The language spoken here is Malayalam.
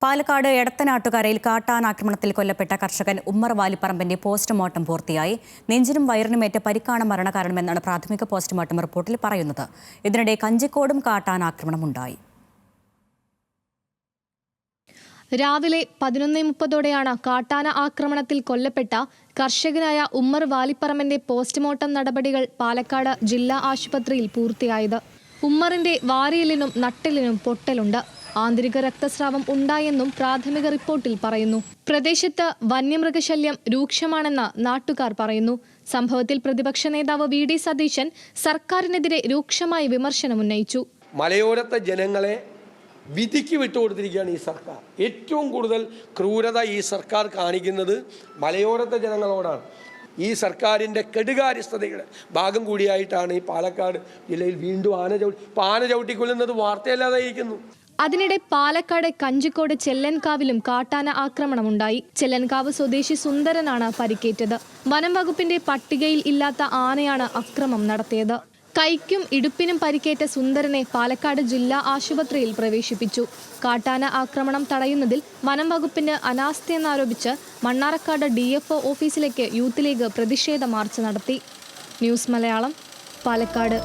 പാലക്കാട് എടത്തനാട്ടുകരയിൽ കാട്ടാനാക്രമണത്തിൽ കൊല്ലപ്പെട്ട കർഷകൻ ഉമ്മർ വാലിപ്പറമ്പിന്റെ പോസ്റ്റ്മോർട്ടം പൂർത്തിയായി. നെഞ്ചിനും വയറിനുമേറ്റ പരിക്കാണ് മരണകാരണമെന്നാണ് പ്രാഥമിക പോസ്റ്റ്മോർട്ടം റിപ്പോർട്ടിൽ പറയുന്നത്. ഇതിനിടെ കഞ്ചിക്കോടും കാട്ടാനാക്രമണമുണ്ടായി. രാവിലെ 11:30ഓടെയാണ് കാട്ടാന ആക്രമണത്തിൽ കൊല്ലപ്പെട്ട കർഷകനായ ഉമ്മർ വാലിപ്പറമ്പിന്റെ പോസ്റ്റ്മോർട്ടം നടപടികൾ പാലക്കാട് ജില്ലാ ആശുപത്രിയിൽ പൂർത്തിയായത്. ഉമ്മറിന്റെ വാരിയലിനും നട്ടെല്ലിനും പൊട്ടലുണ്ട്. ആന്തരിക രക്തസ്രാവം ഉണ്ടായെന്നും പ്രാഥമിക റിപ്പോർട്ടിൽ പറയുന്നു. പ്രദേശത്ത് വന്യമൃഗശല്യം രൂക്ഷമാണെന്ന് നാട്ടുകാർ പറയുന്നു. സംഭവത്തിൽ പ്രതിപക്ഷ നേതാവ് വി.ഡി. സതീശൻ സർക്കാരിനെതിരെ രൂക്ഷമായ വിമർശനമുന്നയിച്ചു. മലയോരത്തെ ജനങ്ങളെ വിധിക്ക് വിട്ടുകൊടുത്തിരിക്കുകയാണ് ഈ സർക്കാർ. ഏറ്റവും കൂടുതൽ ക്രൂരത ഈ സർക്കാർ കാണിക്കുന്നത് മലയോരത്തെ ജനങ്ങളോടാണ്. ഈ സർക്കാരിൻ്റെ കെടുകാര്യസ്ഥതയുടെ ഭാഗം കൂടിയായിട്ടാണ് ഈ പാലക്കാട് ജില്ലയിൽ വീണ്ടും ആന ചവിട്ടിക്കൊല്ലുന്നത് വാർത്തയല്ലാതായിരിക്കുന്നു. അതിനിടെ പാലക്കാട് കഞ്ചിക്കോട് ചെല്ലൻകാവിലും കാട്ടാന ആക്രമണമുണ്ടായി. ചെല്ലൻകാവ് സ്വദേശി സുന്ദരനാണ് പരിക്കേറ്റത്. വനം വകുപ്പിന്റെ പട്ടികയിൽ ഇല്ലാത്ത ആനയാണ് അക്രമം നടത്തിയത്. കൈക്കും ഇടുപ്പിനും പരിക്കേറ്റ സുന്ദരനെ പാലക്കാട് ജില്ലാ ആശുപത്രിയിൽ പ്രവേശിപ്പിച്ചു. കാട്ടാന ആക്രമണം തടയുന്നതിൽ വനം വകുപ്പിന് അനാസ്ഥയെന്നാരോപിച്ച് മണ്ണാർക്കാട് DFO ഓഫീസിലേക്ക് യൂത്ത് ലീഗ് പ്രതിഷേധ മാർച്ച് നടത്തി. ന്യൂസ് മലയാളം, പാലക്കാട്.